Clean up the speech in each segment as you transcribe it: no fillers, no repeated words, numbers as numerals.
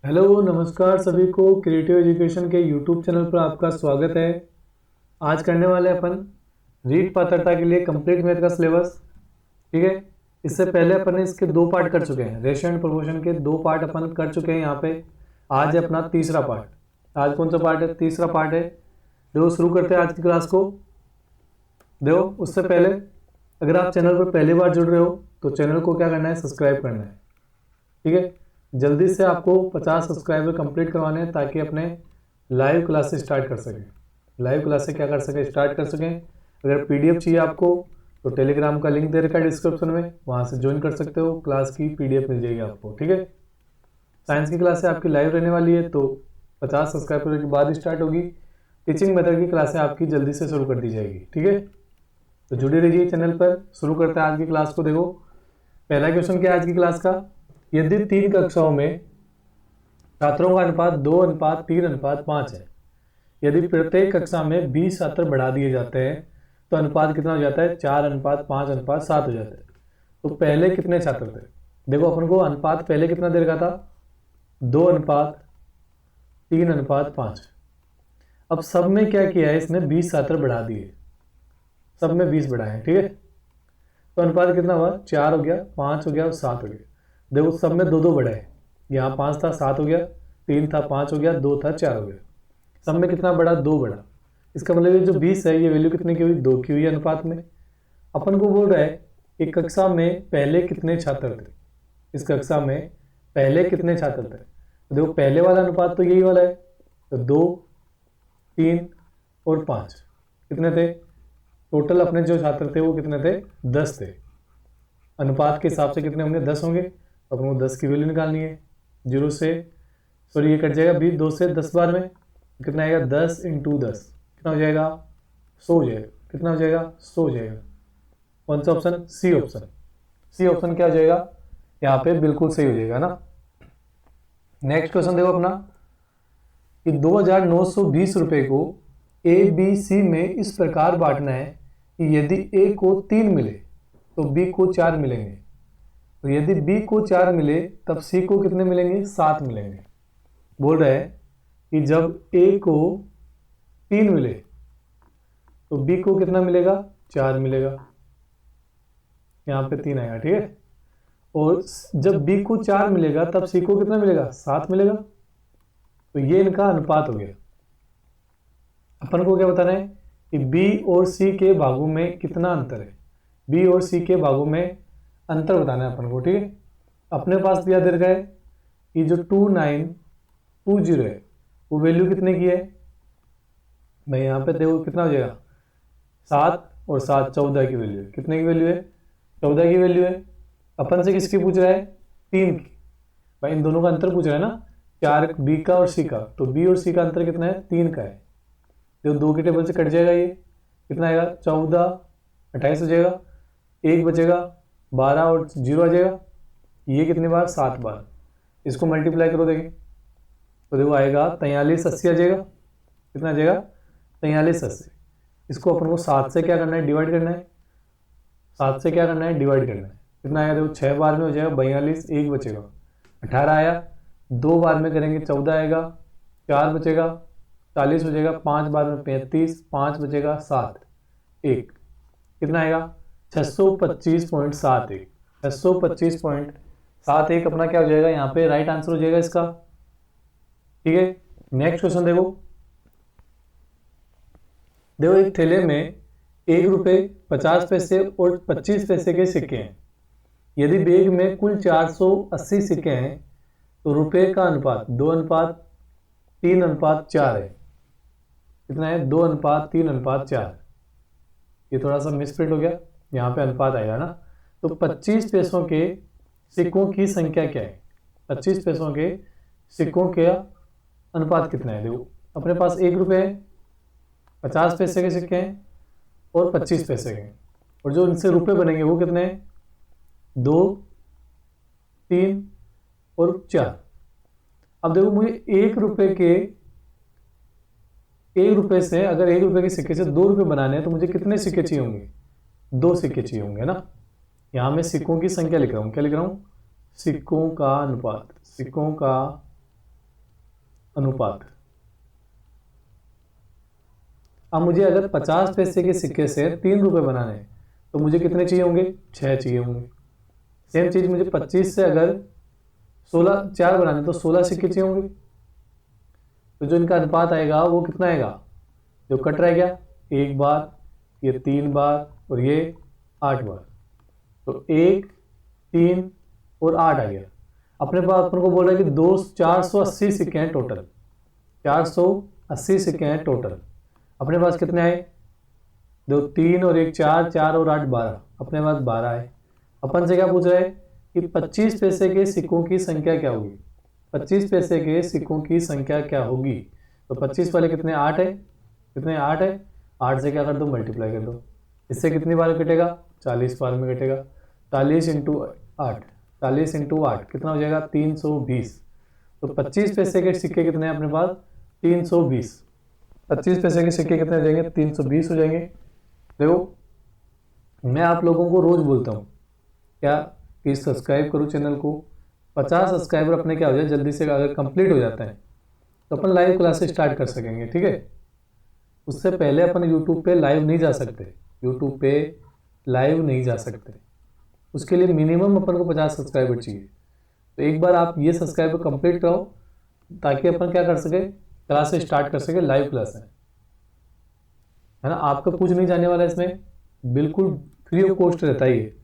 Hello नमस्कार सभी को क्रिएटिव एजुकेशन के यूट्यूब चैनल पर आपका स्वागत है। आज करने वाले अपन रीट पात्रता के लिए कंप्लीट मैथ का सिलेबस। ठीक है, इससे पहले अपन ने इसके दो पार्ट कर चुके हैं। रेशियो एंड प्रोपोर्शन के दो पार्ट अपन कर चुके हैं। यहाँ पे आज है अपना तीसरा पार्ट। आज कौन सा पार्ट है? तीसरा पार्ट है। देखो शुरू करते हैं आज की क्लास को। देखो उससे पहले अगर आप चैनल पर पहली बार जुड़ रहे हो तो चैनल को क्या करना है? सब्सक्राइब करना है। ठीक है, जल्दी से आपको 50 सब्सक्राइबर कंप्लीट करवाने हैं ताकि अपने लाइव क्लासेस स्टार्ट कर सकें। लाइव क्लासेस क्या कर सकें? स्टार्ट कर सकें। अगर पीडीएफ चाहिए आपको तो टेलीग्राम का लिंक दे रखा है डिस्क्रिप्शन में, वहाँ से ज्वाइन कर सकते हो। क्लास की पीडीएफ मिल जाएगी आपको। ठीक है, साइंस की क्लासें आपकी लाइव रहने वाली है तो 50 सब्सक्राइबर के बाद स्टार्ट होगी। टीचिंग मेथड की क्लासें आपकी जल्दी से शुरू कर दी जाएगी। ठीक है, तो जुड़े रहिए चैनल पर। शुरू करते हैं आज की क्लास को। देखो पहला क्वेश्चन क्या है आज की क्लास का? यदि 3 कक्षाओं में छात्रों का अनुपात 2:3:5 है, यदि प्रत्येक कक्षा में 20 छात्र बढ़ा दिए जाते हैं तो अनुपात कितना हो जाता है? 4:5:7 हो जाता है। तो पहले कितने छात्र थे? देखो अपन को अनुपात पहले कितना दे रखा था? 2:3:5। अब सब में क्या किया है इसने? 20 छात्र बढ़ा दिए, सब में 20 बढ़ाए हैं। ठीक है, तो अनुपात कितना हुआ? 4 हो गया, 5 हो गया और 7 हो गया। देखो सब में दो दो बढ़ाए, यहाँ 5 था 7 हो गया, 3 था 5 हो गया, 2 था 4 हो गया। सब में कितना बढ़ा? 2 बढ़ा। इसका मतलब ये जो 20 है ये वैल्यू कितने की हुई? 2 की हुई अनुपात में। अपन को बोल रहा है कि कक्षा में पहले कितने छात्र थे। इस कक्षा में पहले कितने छात्र थे? तो देखो पहले वाला अनुपात तो यही वाला है, तो 2, 3 और 5 कितने थे? टोटल अपने जो छात्र थे वो कितने थे? 10 थे। अनुपात के हिसाब से कितने होंगे? 10 होंगे। तो अपन को 10 की वैल्यू निकालनी है। 0 से सॉरी ये कट जाएगा 20, 2 से 10 बार में कितना आएगा? 10 × 10 कितना हो जाएगा? 100 हो जाएगा। कितना हो जाएगा? 100 हो जाएगा। कौन सा option? C option. C option क्या हो जाएगा? यहाँ पे बिल्कुल सही हो जाएगा ना। नेक्स्ट क्वेश्चन देखो अपना कि 2,920 रुपए को ए बी सी में इस प्रकार बांटना है कि यदि ए को 3 मिले तो बी को 4 मिलेंगे। तो यदि बी को 4 मिले तब सी को कितने मिलेंगे? 7 मिलेंगे। बोल रहा है कि जब ए को 3 मिले तो बी को कितना मिलेगा? 4 मिलेगा। यहाँ पे 3 आएगा। ठीक है, और जब बी को 4 मिलेगा तब सी को कितना मिलेगा? 7 मिलेगा। तो ये इनका अनुपात हो गया। अपन को क्या बताना है कि बी और सी के भागों में कितना अंतर है। बी और सी के भागों में अंतर बताना है अपन को। ठीक है, अपने पास दिया दे रखा है कि जो 2920 है वो वैल्यू कितने की है भाई? यहाँ पे देखो कितना हो जाएगा? 7 और 7 14 की वैल्यू है। कितने की वैल्यू है? 14 की वैल्यू है। अपन से किसकी पूछ रहा है? 3 की। भाई इन दोनों का अंतर पूछ रहा है ना, 4 बी का और सी का। तो बी और सी का अंतर कितना है? 3 का है। देखो 2 के टेबल से कट जाएगा, ये कितना आएगा? 14 28 हो जाएगा, 1 बचेगा, 12 और 0 आ जाएगा। ये कितनी बार? 7 बार। इसको मल्टीप्लाई करो देखें तो देखो आएगा 4380 आ जाएगा। कितना आ जाएगा? 4380। इसको अपन को 7 से क्या करना है? डिवाइड करना है। 7 से क्या करना है? डिवाइड करना है। कितना आएगा? देखो 6 बार में हो जाएगा 42, 1 बचेगा, 18 आया। 2 बार में करेंगे 14 आएगा, 4 बचेगा, 40 हो जाएगा। 5 बार में 35, 5 बचेगा, 7, 1 कितना आएगा? 625.71। 625.71 अपना क्या हो जाएगा? यहाँ पे राइट आंसर हो जाएगा इसका। ठीक है, नेक्स्ट क्वेश्चन देखो। देखो एक थैले में 1 रुपए 50 पैसे और 25 पैसे के सिक्के हैं। यदि बैग में कुल 480 सिक्के हैं तो रुपए का अनुपात 2:3:4 है। कितना है? 2:3:4। ये थोड़ा सा मिसप्रिंट हो गया, यहाँ पे अनुपात आएगा ना। तो 25 पैसों के सिक्कों की संख्या क्या है? 25 पैसों के सिक्कों का अनुपात कितना है? देखो अपने पास 1 रुपये है, 50 पैसे के सिक्के हैं और 25 पैसे के हैं, और जो इनसे रुपए बनेंगे वो कितने हैं? 2, 3 और 4। अब देखो मुझे 1 रुपये के 1 रुपये से, अगर 1 रुपये के सिक्के से 2 रुपये बनाने हैं तो मुझे कितने सिक्के चाहिए होंगे? 2 सिक्के चाहिए होंगे ना। यहाँ मैं सिक्कों की संख्या लिख रहा हूँ। क्या लिख रहा हूँ? सिक्कों का अनुपात। सिक्कों का अनुपात। अब मुझे अगर 50 पैसे के सिक्के से 3 रुपए बनाने हैं तो मुझे कितने चाहिए होंगे? 6 चाहिए होंगे। सेम चीज मुझे 25 से अगर 16 4 बनाने तो 16 सिक्के चाहिए होंगे। तो जो इनका अनुपात आएगा वो कितना आएगा? जो कट रह गया 1 बार, ये 3 बार और ये 8 बार, तो 1 3 और 8 आ गया। अपने पास अपन को बोल रहा है कि 480 सिक्के हैं टोटल, 480 सिक्के हैं टोटल। अपने पास कितने आए? 2 3 और 1 4, 4 और 8 12, अपने पास 12 आए। अपन से क्या पूछ रहा है कि 25 पैसे के सिक्कों की संख्या क्या होगी? 25 पैसे के सिक्कों की संख्या क्या होगी? तो 25 वाले कितने? 8 है। कितने? 8 है। 8 से क्या कर दो? मल्टीप्लाई कर दो। इससे कितनी बार कटेगा? 40 बार में कटेगा। 40 इंटू 8, 40 इंटू 8 कितना हो जाएगा? 320। तो 25 पैसे के सिक्के कितने हैं अपने पास? 320। 25 पैसे के सिक्के कितने हो जाएंगे? 320 हो जाएंगे। देखो, मैं आप लोगों को रोज बोलता हूँ क्या कि सब्सक्राइब करो चैनल को। 50 सब्सक्राइबर अपने क्या हो जाए जल्दी से, अगर कंप्लीट हो जाता है तो अपन लाइव क्लासेस स्टार्ट कर सकेंगे, ठीक है। उससे पहले अपन यूट्यूब पे लाइव नहीं जा सकते, यूट्यूब पे लाइव नहीं जा सकते। उसके लिए मिनिमम अपन को 50 सब्सक्राइबर चाहिए। तो एक बार आप ये सब्सक्राइबर कंप्लीट कराओ ताकि अपन क्या कर सके, क्लासेस स्टार्ट कर सके, लाइव क्लासेस, है ना। आपका कुछ नहीं जाने वाला इसमें, बिल्कुल फ्री ऑफ कॉस्ट रहता है। ये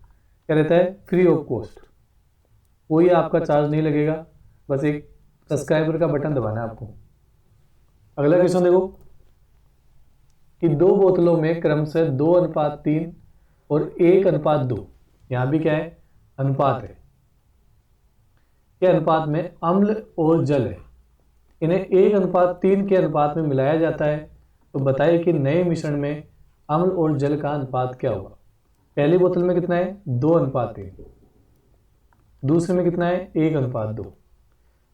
क्या रहता है? Free of cost. कोई आपका चार्ज नहीं लगेगा, बस एक सब्सक्राइबर का बटन दबाना है आपको। अगला क्वेश्चन देखो कि 2 बोतलों में क्रमशः 2:3 और 1:2, यहां भी क्या है? अनुपात है। क्या अनुपात में अम्ल और जल है, इन्हें 1:3 के अनुपात में मिलाया जाता है। तो बताइए कि नए मिश्रण में अम्ल और जल का अनुपात क्या होगा? पहली बोतल में कितना है? 2:3। दूसरे में कितना है? 1:2।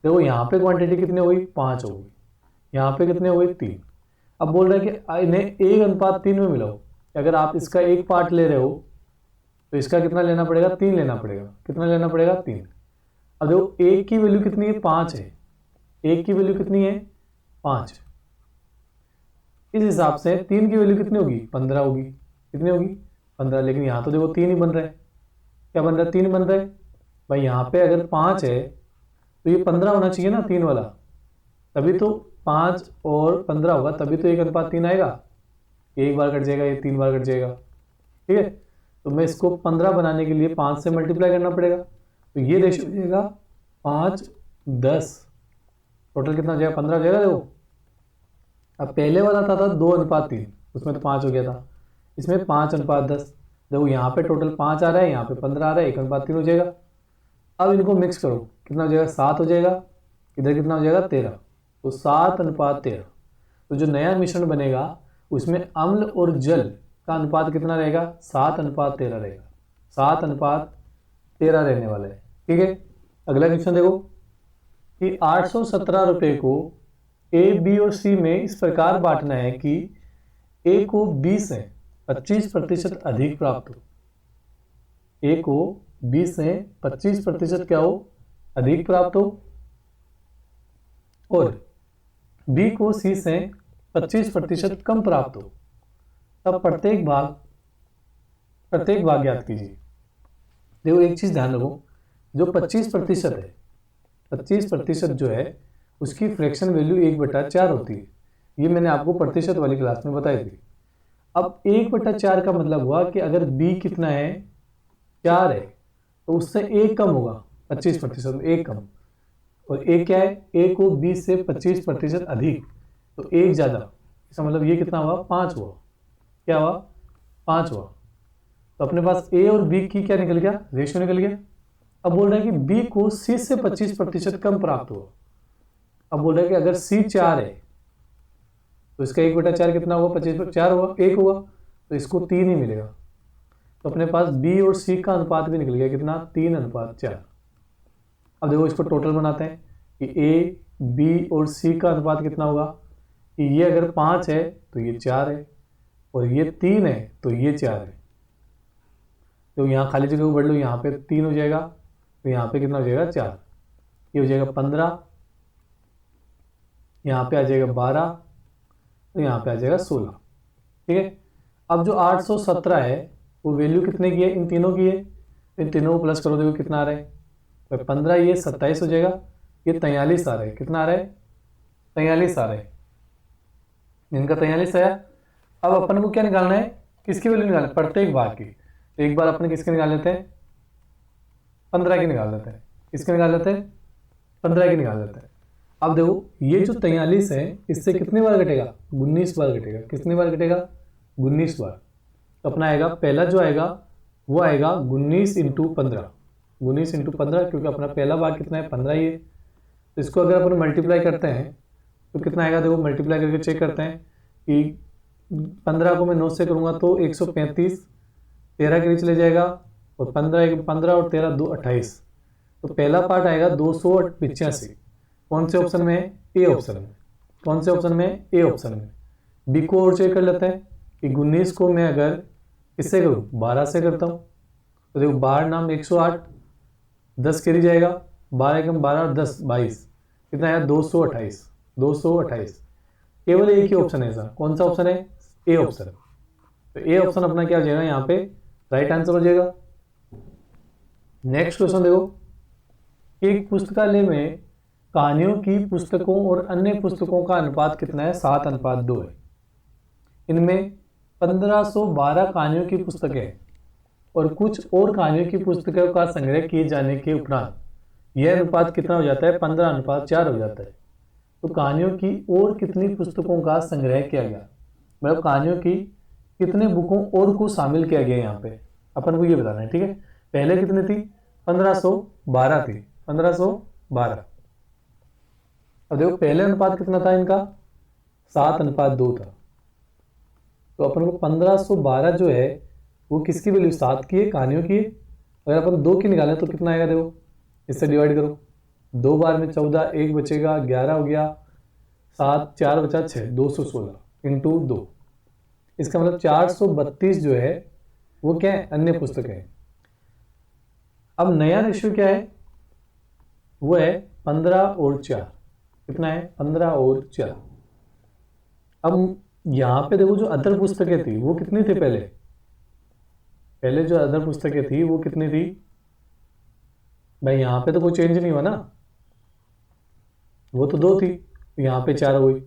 देखो यहाँ पे क्वांटिटी कितनी हुई? 5 हो गई। यहाँ पे कितने हुए? 3। अब बोल रहे हैं कि इन्हें 1:3 में मिलाओ। अगर आप इसका एक पार्ट ले रहे हो तो इसका कितना लेना पड़ेगा? 3 लेना पड़ेगा। कितना लेना पड़ेगा? 3। अब देखो एक की वैल्यू कितनी है? 5 है। एक की वैल्यू कितनी है? 5। इस हिसाब से 3 की वैल्यू कितनी होगी? 15 होगी। कितनी होगी? 15। लेकिन यहाँ तो देखो 3 ही बन रहा है। क्या बन रहा है? 3 बन रहा है। भाई यहाँ पे अगर 5 है तो ये 15 होना चाहिए ना, 3 वाला। तभी तो 5 और 15 होगा, तभी तो 1:3 आएगा। एक बार कट जाएगा, ये 3 बार कट जाएगा, ठीक है। तो मैं इसको 15 बनाने के लिए 5 से मल्टीप्लाई करना पड़ेगा। तो ये रेशियो हो जाएगा 5 10। टोटल कितना हो जाएगा? 15 हो जाएगा। देखो अब पहले वाला था 2:3, उसमें तो 5 हो गया था। इसमें 5:10। देखो यहाँ पे टोटल 5 आ रहा है, यहाँ पे 15 आ रहा है, 1:3 हो जाएगा। अब इनको मिक्स करो, कितना हो जाएगा? 7 हो जाएगा। इधर कितना हो जाएगा? 13। तो 7:13। तो जो नया मिश्रण बनेगा उसमें अम्ल और जल का अनुपात कितना रहेगा? 7:13 रहेगा। 7:13 रहने वाला है, ठीक है। अगला क्वेश्चन देखो कि 817 रुपये को ए, बी और सी में इस प्रकार बांटना है कि ए को बी से 25% अधिक प्राप्त हो। ए को बी से 25% क्या हो? अधिक प्राप्त हो, और बी को सी से 25% कम प्राप्त हो। तब प्रत्येक भाग ज्ञात कीजिए। देखो एक चीज ध्यान रखो, जो 25% है, 25% जो है उसकी फ्रैक्शन वैल्यू 1/4 होती है। ये मैंने आपको प्रतिशत वाली क्लास में बताई थी। अब 1/4 का मतलब हुआ कि अगर बी कितना है? 4 है, तो उससे एक कम होगा। 25% में एक कम, और एक क्या है? ए को बी से 25% अधिक, तो एक ज्यादा। इसका मतलब ये कितना हुआ? 5 हुआ। क्या हुआ? 5 हुआ। तो अपने पास ए और बी की क्या निकल गया? रेशियो निकल गया। अब बोल रहा है कि बी को सी से 25% कम प्राप्त हुआ। अब बोल रहा है कि अगर सी 4 है तो इसका 1/4 कितना होगा? 25/4 होगा, 1 होगा, तो इसको 3 ही मिलेगा। तो अपने पास बी और सी का अनुपात भी निकल गया, कितना? 3:4। अब देखो इसको टोटल बनाते हैं कि ए, बी और सी का अनुपात कितना होगा कि ये अगर 5 है तो ये 4 है, और ये 3 है तो ये 4 है। तो यहाँ खाली जगह को बढ़ लो, यहाँ पे 3 हो जाएगा, तो यहाँ पे कितना हो जाएगा? 4। ये हो जाएगा 15, यहाँ पे आ जाएगा 12, तो यहाँ पे आ जाएगा 16। ठीक है, अब जो 817 है वो वैल्यू कितने की है, इन तीनों की है। इन तीनों को प्लस करो, देखो कितना आ रहा है, तो 15 ये 27 हो जाएगा, ये 43 आ रहा है। कितना आ रहा है, 43 आ रहा है, इनका 43 आया। अब अपन को क्या निकालना है, किसकी वैल्यू निकालना है, प्रत्येक बार की। तो एक बार अपने किसके निकाल लेते हैं, 15 की निकाल लेते हैं। किसके निकाल लेते हैं, 15 की निकाल लेते हैं। अब देखो ये जो 43 है इससे कितने बार घटेगा, 19 बार घटेगा। कितने बार घटेगा, 19 बार। तो अपना आएगा, पहला जो आएगा वो आएगा 19 इंटू 15, 19 इंटू 15, क्योंकि अपना पहला बार कितना है, 15 ही है। तो इसको अगर अपन मल्टीप्लाई करते हैं तो कितना आएगा, देखो मल्टीप्लाई करके चेक करते हैं कि 15 को मैं 9 से करूँगा तो 135, 13 के नीचे चले जाएगा, और 15 और 13 2 28। तो पहला पार्ट आएगा 285। कौन से ऑप्शन में, ए ऑप्शन में। कौन से ऑप्शन में, ए ऑप्शन में। बी को और चेक कर लेते हैं कि 19 को मैं अगर किससे करूँ, 12 से करता हूँ, तो देखो 12 नाम 108, 10 कैरी जाएगा, 12 एकम 12 और 10 22, कितना आया 228, 228। केवल एक ही ऑप्शन है ऐसा, कौन सा ऑप्शन है, ए ऑप्शन। तो ए ऑप्शन अपना क्या हो जाएगा, यहाँ पे राइट आंसर हो जाएगा। नेक्स्ट क्वेश्चन देखो, एक पुस्तकालय में कहानियों की पुस्तकों और अन्य पुस्तकों का अनुपात कितना है, 7:2 है। इनमें 1512 कहानियों की पुस्तकें हैं और कुछ और कहानियों की पुस्तकों का संग्रह किए जाने के उपरांत यह अनुपात कितना हो जाता है, 15:4 हो जाता है। तो कहानियों की और कितनी पुस्तकों का संग्रह किया गया, मतलब कहानियों की कितने बुकों और को शामिल किया गया यहाँ पे, अपन को ये बताना है। ठीक है, पहले कितनी थी, 1512 थी, 1512। अब देखो पहले अनुपात कितना था इनका, 7:2 था। तो अपन को 1512 जो है वो किसकी वैल्यू, 7 की है, कहानियों की है। अगर अपन 2 की निकालें तो कितना आएगा, देखो इससे डिवाइड करो, 2 बार में 14, 1 बचेगा, 11 हो गया, 7 4 बचा 6, 216 इंटू 2। इसका मतलब 432 जो है वो क्या है, अन्य पुस्तकें हैं। अब नया रेशियो क्या है, वो है 15 और 4। कितना है, 15 और 4। अब यहाँ पे देखो जो अदर पुस्तकें थी वो कितनी थी, पहले जो अदर पुस्तकें थी वो कितनी थी भाई, यहाँ पे तो कोई चेंज नहीं हुआ ना, वो तो 2 थी, यहाँ पे 4 हुई,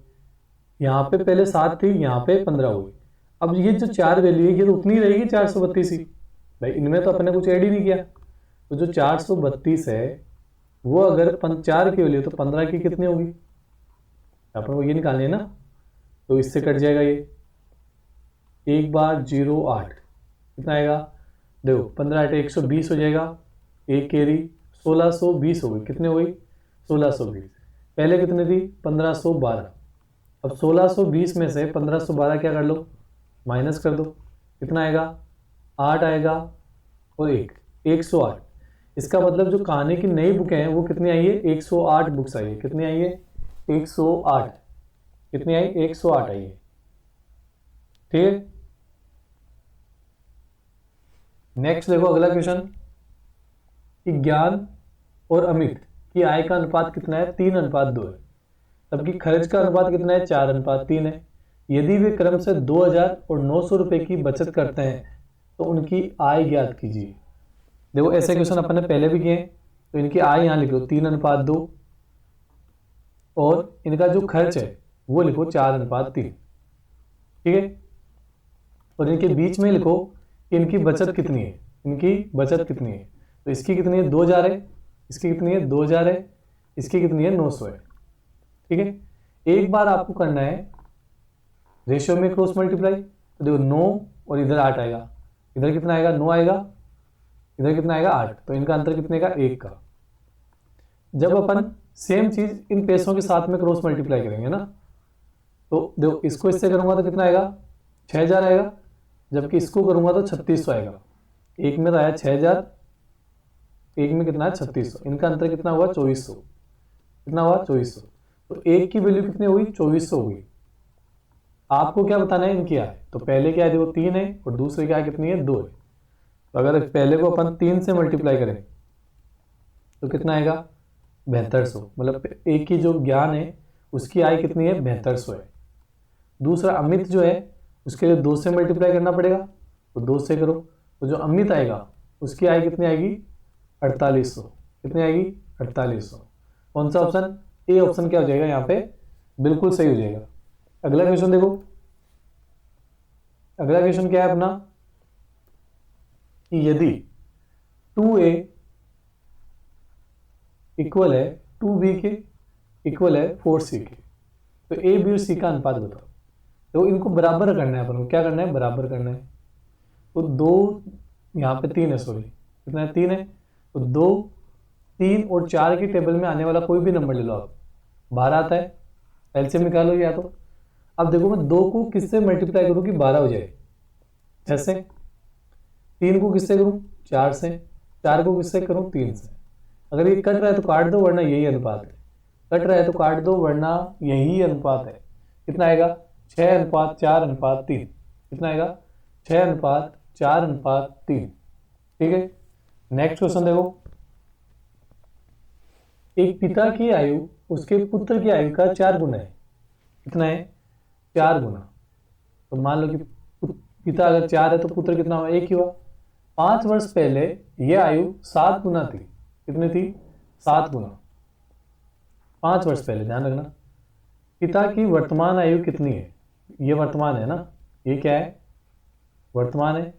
यहाँ पे पहले 7 थी, यहाँ पे 15 हुई। अब ये जो 4 वैल्यू है ये तो उतनी रहेगी 432 ही भाई, इनमें तो अपने कुछ ऐड ही नहीं किया। तो जो 432 है वो अगर 4 की वैल्यू तो 15 की कितनी होगी, अपन को ये निकालनी है ना। तो इससे कट जाएगा ये, 1 बार 08 कितना आएगा, देखो 15 8 120 हो जाएगा, एक कैरी 1620 हो गई। कितने हो गई, 1620। पहले कितने थी, 1512। अब 1620 में से 1512 क्या कर लो, माइनस कर दो, कितना आएगा, 8 आएगा और 108। इसका मतलब जो कहानी की नई बुकें हैं वो कितनी आई है, 108 बुक्स आई है। कितनी आई है, 108। कितनी आई, 108 आई है। ठीक है, नेक्स्ट देखो अगला क्वेश्चन कि ज्ञान और अमित की आय का अनुपात कितना है, 3:2 है। तबकि खर्च का अनुपात कितना है, 4:3 है। यदि वे क्रम से 2000 और 900 रुपए की बचत करते हैं तो उनकी आय ज्ञात कीजिए। देखो ऐसे क्वेश्चन अपन ने पहले भी किए, तो इनकी आय यहाँ लिख लो 3:2 और इनका जो खर्च है वो लिखो 4:3। ठीक है, और इनके बीच में लिखो कि इनकी बचत कितनी है, इनकी बचत कितनी है। तो इसकी कितनी है, 2000 है, इसकी कितनी है, 2000 है, इसकी कितनी है, 900 है। ठीक है, एक बार आपको करना है रेशियो में क्रॉस मल्टीप्लाई। तो देखो 9 और इधर 8 आएगा, इधर कितना आएगा, 9 आएगा, इधर कितना आएगा, 8। तो इनका अंतर कितने का, 1 का। जब अपन सेम चीज इन पैसों के साथ में क्रॉस मल्टीप्लाई करेंगे ना, तो देखो इसको इससे करूंगा तो कितना आएगा, 6000 आएगा, जबकि इसको करूंगा तो 3600 आएगा। एक में तो आया 6000, एक में कितना है 3600, इनका अंतर कितना हुआ, 2400। कितना हुआ, 2400। तो एक की वैल्यू कितनी हुई, 2400 हुई। आपको क्या बताना है, इनकी आय। तो पहले क्या है, देखो 3 है और दूसरे की आय कितनी है, 2 है। तो अगर पहले को अपन 3 से मल्टीप्लाई करें तो कितना आएगा, 7200। मतलब एक की जो ज्ञान है उसकी आय कितनी है, 7200 है। दूसरा अमित जो है उसके लिए 2 से मल्टीप्लाई करना पड़ेगा, तो 2 से करो, तो जो अमित आएगा उसकी आय कितनी आएगी, 4800। कितनी आएगी, 4800। कौन सा ऑप्शन, ए ऑप्शन क्या हो जाएगा यहाँ पे, बिल्कुल सही हो जाएगा। अगला क्वेश्चन देखो, अगला क्वेश्चन क्या है अपना, कि यदि 2a इक्वल है 2b के इक्वल है 4c के, तो ए बी और सी का अनुपात बताओ। तो इनको बराबर करना है अपन को, क्या करना है, बराबर करना है। तो 2 यहाँ पे 3 है, सॉरी कितना है, 3 है। तो 2, 3 और 4 की टेबल में आने वाला कोई भी नंबर ले लो आप, 12 आता है, एलसीएम निकालो या तो। अब देखो मैं 2 को किससे मल्टीप्लाई करूँ कि 12 हो जाए, 6 से। 3 को किससे करूँ, 4 से। 4 को किससे करूँ, 3 से। अगर ये कट रहा है तो काट दो, वरना यही अनुपात है। कट रहा है तो काट दो, वरना यही अनुपात है। कितना आएगा, 6:4:3। कितना आएगा, 6:4:3। ठीक है। नेक्स्ट क्वेश्चन देखो, एक पिता की आयु उसके पुत्र की आयु का 4 गुना है। कितना है, 4 गुना। तो मान लो कि पिता अगर 4 है तो पुत्र कितना हुआ, 1 ही हुआ। 5 वर्ष पहले यह आयु 7 गुना थी। कितनी थी, 7 गुना। 5 वर्ष पहले, ध्यान रखना। पिता की वर्तमान आयु कितनी है, ये वर्तमान है ना, ये क्या है, वर्तमान है,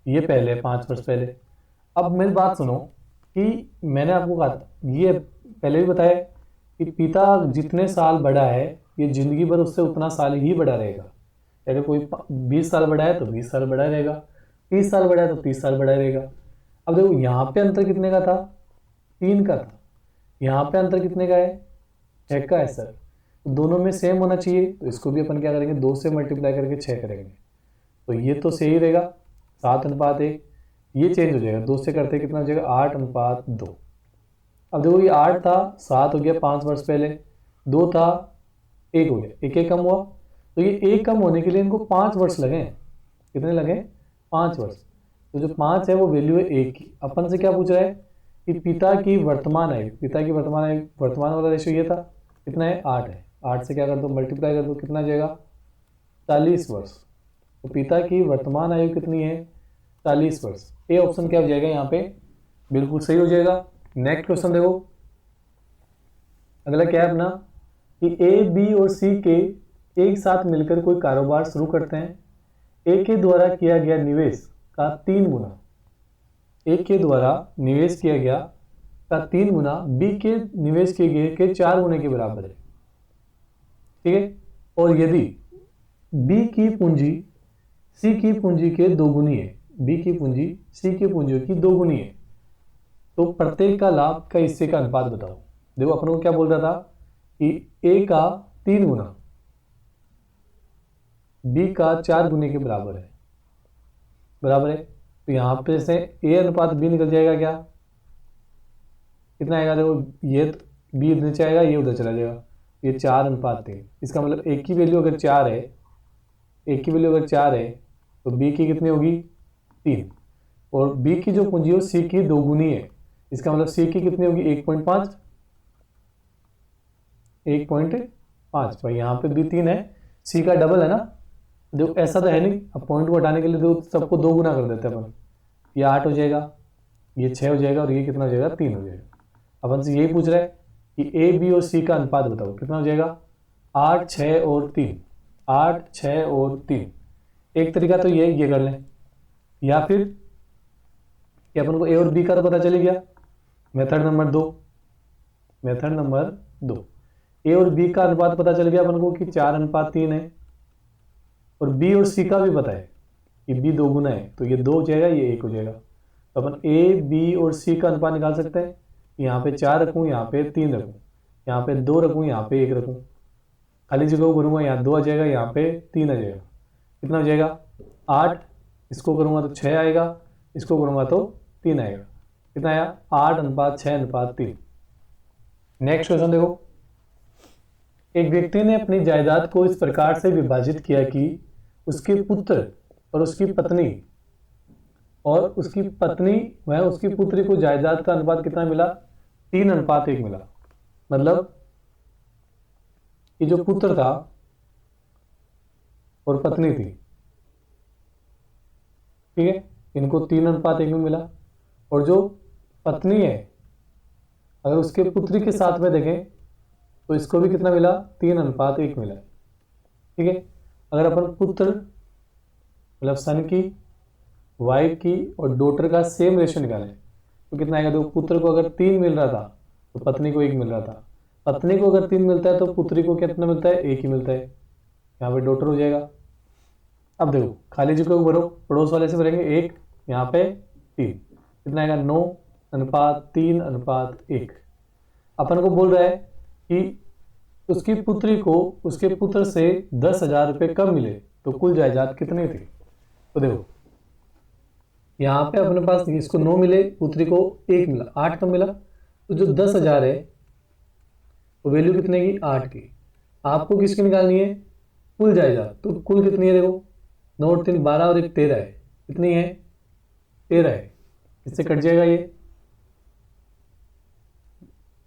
ये पहले 5 वर्ष पहले। अब मेरी बात सुनो कि मैंने आपको कहा था, ये पहले भी बताया कि पिता जितने साल बड़ा है ये जिंदगी भर उससे उतना साल ही बड़ा रहेगा। अगर कोई 20 साल बड़ा है तो 20 साल बड़ा रहेगा, 30 साल बड़ा है तो 30 साल बड़ा रहेगा। अब देखो यहाँ पे अंतर कितने का था, 3 का था। यहाँ पे अंतर कितने का है, 6 का है सर। तो दोनों में सेम होना चाहिए, तो इसको भी अपन क्या करेंगे, 2 से मल्टीप्लाई करके 6 करेंगे। तो ये तो सही रहेगा, 7:1। ये चेंज हो जाएगा, 2 से करते कितना हो जाएगा, 8:2। अब देखो ये 8 था, 7 हो गया 5 वर्ष पहले, 2 था, 1 हो गया, 1 कम हुआ। तो ये 1 कम होने के लिए इनको 5 वर्ष लगे। कितने लगे, 5 वर्ष। तो जो 5 है वो वैल्यू है 1 की। अपन से क्या पूछ रहा है कि पिता की वर्तमान आयु, पिता की वर्तमान आयु, वर्तमान वाला रेशियो ये था, कितना है, 8 है। 8 से क्या कर दो, मल्टीप्लाई कर दो, कितना जाएगा, 40 वर्ष। तो पिता की वर्तमान आयु कितनी है, 40 वर्ष। ए ऑप्शन क्या हो जाएगा यहाँ पे, बिल्कुल सही हो जाएगा। नेक्स्ट क्वेश्चन देखो, अगला क्या है अपना, कि ए बी और सी के एक साथ मिलकर कोई कारोबार शुरू करते हैं। ए के द्वारा किया गया निवेश का 3 गुना, ए के द्वारा निवेश किया गया का 3 गुना बी के निवेश किए गए के 4 गुने के बराबर है। ठीक है। और यदि बी की पूंजी सी की पूंजी के 2 गुनी है, बी की पूंजी सी की पूंजी की 2 गुनी है, तो प्रत्येक का लाभ का हिस्से का अनुपात बताओ। देखो अपन को क्या बोल रहा था कि ए का 3 गुना बी का 4 गुने के बराबर है, बराबर है। तो यहाँ पे से ए अनुपात बी निकल जाएगा, क्या कितना आएगा, देखो ये बी इधर जाएगा, ये उधर चला जाएगा, ये 4:3। इसका मतलब ए की वैल्यू अगर 4 है, ए की वैल्यू अगर 4 है तो बी की कितनी होगी, 3। और बी की जो पूंजी हो सी की 2 गुनी है, इसका मतलब सी की कितनी होगी, 1.5। 1.5 भाई, यहाँ पे बी 3 है, सी का डबल है ना। देखो ऐसा तो है नहीं, अब पॉइंट को हटाने के लिए दो सबको 2 गुना कर देते हैं अपन। ये 8 हो जाएगा, ये 6 हो जाएगा, और ये कितना हो जाएगा, 3 हो जाएगा। अपन से यही पूछ रहा है कि ए बी और सी का अनुपात बताओ, कितना हो जाएगा, 8, 6 और 3। 8, 6 और 3। एक तरीका तो ये कर लें, या फिर कि अपन को ए और बी का तो पता चल गया। मेथड नंबर 2, मेथड नंबर 2, ए और बी का अनुपात पता चल गया अपन को कि 4:3 है। और बी और सी का भी पता है कि बी 2 गुना है, तो ये 2 हो जाएगा, ये 1 हो जाएगा। तो अपन ए बी और सी का अनुपात निकाल सकते हैं। यहाँ पे 4 रखूँ, यहाँ पे 3 रखूँ, यहाँ पे 2 रखूँ, यहाँ पे 1 रखूँ, खाली जगह को करूँगा, यहाँ 2 आ जाएगा, यहाँ पे 3 आ जाएगा। कितना हो जाएगा, 8। इसको करूँगा तो 6 आएगा, इसको करूँगा तो 3 आएगा। कितना आया, 8:6:3। नेक्स्ट क्वेश्चन देखो, एक व्यक्ति ने अपनी जायदाद को इस प्रकार से विभाजित किया कि उसके पुत्र और उसकी पत्नी वह उसकी पुत्री को जायदाद का अनुपात कितना मिला, 3:1 मिला। मतलब कि जो पुत्र था और पत्नी थी, ठीक है, इनको 3:1 में मिला। और जो पत्नी है अगर उसके पुत्री के साथ में देखें तो इसको भी कितना मिला, 3:1 मिला। ठीक है, अगर अपन पुत्र मतलब सन की, वाइफ की और डॉटर का सेम रेशियो निकालें तो कितना आएगा। देखो पुत्र को अगर 3 मिल रहा था तो पत्नी को 1 मिल रहा था, पत्नी को अगर 3 मिलता है तो पुत्री को कितना मिलता है, 1 ही मिलता है। यहाँ पे डॉटर हो जाएगा। अब देखो खाली जगह को भरो, पड़ोस वाले से भरेंगे 1, यहाँ पे 3, कितना आएगा 9:3:1। अपन को बोल रहा है कि उसकी पुत्री को उसके पुत्र से 10,000 रुपये कम मिले तो कुल जायदाद कितने थे। तो देखो यहाँ पे अपने पास इसको 9 मिले, पुत्री को 1 मिला, 8 कम मिला, तो जो 10,000 है तो वैल्यू कितने की, 8 की। आपको किसकी निकालनी है, कुल जायदाद। तो कुल कितनी है, देखो 9 और 3 12 और 1 13 है, कितनी है 13 है। इससे कट जाएगा ये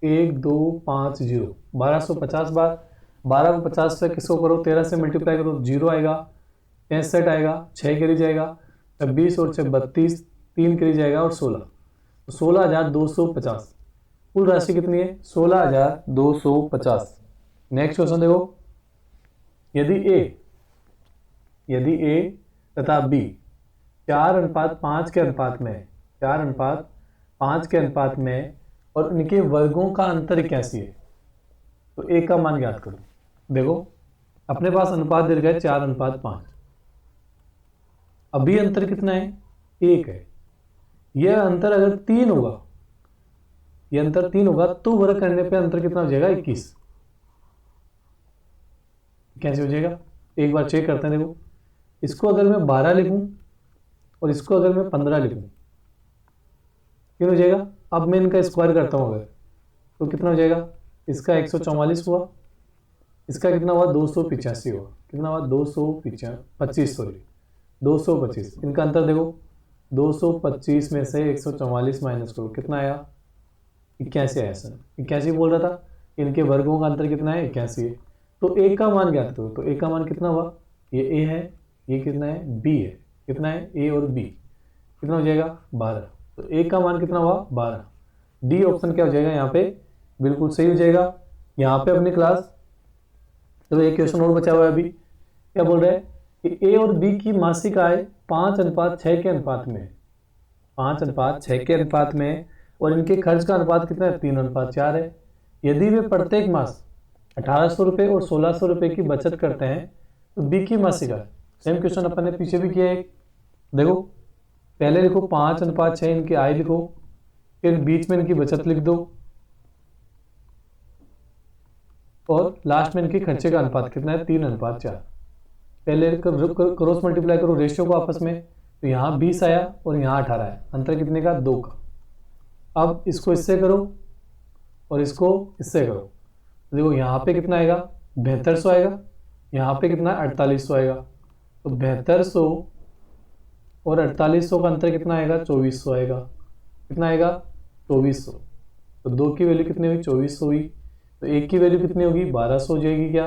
1 2 5 0, 1250 बार 12 को 50 से किसको करो, 13 से मल्टीप्लाई करो, 0 आएगा, 65 आएगा, 6 गिर जाएगा, 26 और 6 32, 3 गिर जाएगा और 16, तो 16,250। कुल राशि कितनी है, 16,250। नेक्स्ट क्वेश्चन देखो, यदि ए तथा बी 4:5 के अनुपात में, 4:5 के अनुपात में और उनके वर्गों का अंतर 81 है, तो ए का मान ज्ञात करो। देखो अपने पास अनुपात दे रखा है 4:5, अभी अंतर कितना है, 1 है। यह अंतर अगर 3 होगा, यह अंतर 3 होगा तो वर्ग करने पे अंतर कितना हो जाएगा, 21। कैसे हो जाएगा, एक बार चेक करते हैं। देखो इसको अगर मैं 12 लिखूं और इसको अगर मैं 15 लिखूं कितना हो जाएगा। अब मैं इनका स्क्वायर करता हूं अगर, तो कितना हो जाएगा, इसका 144 हुआ, इसका कितना हुआ 285 हुआ, कितना हुआ 225, सॉरी 225। इनका अंतर देखो 225 में से 144 माइनस करो, कितना आया 81 आया। सर 81 बोल रहा था, इनके वर्गों का अंतर कितना है, 81 है। तो ए का मान ज्ञात करो, तो ए का मान कितना हुआ, ये ए है, ये कितना है बी है, कितना है ए और बी, कितना हो जाएगा 12। तो ए का मान कितना हुआ 12। डी ऑप्शन क्या हो जाएगा यहाँ पे, बिल्कुल सही हो जाएगा। यहाँ पे अपनी क्लास, तो एक क्वेश्चन और बचा हुआ है अभी। क्या बोल रहे हैं कि ए और बी की मासिक आय 5:6 के अनुपात में, 5:6 के अनुपात में, और इनके खर्च का अनुपात कितना है, 3:4 है। यदि वे प्रत्येक मास 1800 रुपये और 1600 रुपये की बचत करते हैं तो बी की मासिक आय, सेम क्वेश्चन अपन ने पीछे भी किया है। देखो पहले लिखो 5:6 इनकी आय लिखो, फिर बीच में इनकी बचत लिख दो, और लास्ट में इनके खर्चे का अनुपात कितना है, 3:4। पहले क्रॉस मल्टीप्लाई करो रेशियो को आपस में, तो यहाँ 20 आया और यहाँ 18 आया, अंतर कितने का, 2 का। अब इसको इससे करो और इसको इससे करो, देखो यहाँ पे कितना आएगा 7200 आएगा, यहाँ पे कितना 4800 आएगा। तो 7200 और 4800 का अंतर कितना आएगा, 2400 आएगा। कितना आएगा 2400। तो 2 की वैल्यू कितनी हुई, 2400 हुई। तो 1 की वैल्यू कितनी होगी, 1200 हो जाएगी। क्या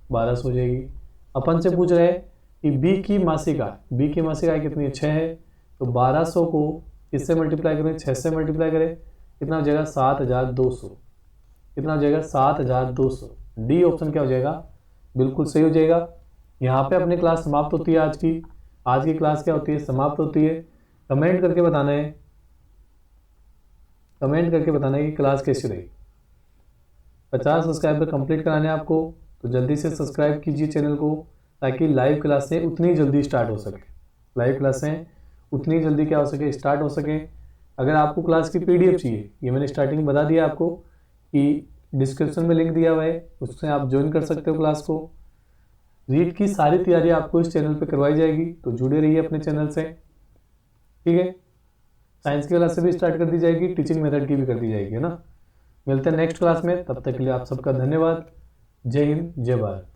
1200 हो जाएगी। अपन से पूछ रहे हैं कि बी की मासिक आय, बी की मासिक आय कितनी है, 6 है। तो 1200 को किससे मल्टीप्लाई करें, 6 से मल्टीप्लाई करें, कितना हो जाएगा 7200। कितना हो जाएगा 7200। डी ऑप्शन क्या हो जाएगा, बिल्कुल सही हो जाएगा। यहाँ पे अपनी क्लास समाप्त होती है। आज की क्लास क्या होती है, समाप्त होती है। कमेंट करके बताना है, कमेंट करके बताना है कि क्लास कैसी रही। 50 सब्सक्राइबर कंप्लीट कराने हैं आपको, तो जल्दी से सब्सक्राइब कीजिए चैनल को, ताकि लाइव क्लासें उतनी जल्दी स्टार्ट हो सके, लाइव क्लासें उतनी जल्दी क्या हो सके, स्टार्ट हो सके। अगर आपको क्लास की पीडीएफ चाहिए, ये मैंने स्टार्टिंग में बता दिया आपको कि डिस्क्रिप्शन में लिंक दिया हुआ है, उससे आप ज्वाइन कर सकते हो क्लास को। रीट की सारी तैयारी आपको इस चैनल पे करवाई जाएगी, तो जुड़े रहिए अपने चैनल से, ठीक है। साइंस की क्लास से भी स्टार्ट कर दी जाएगी, टीचिंग मेथड की भी कर दी जाएगी, है ना। मिलते हैं नेक्स्ट क्लास में, तब तक के लिए आप सबका धन्यवाद। जय हिंद, जय भारत।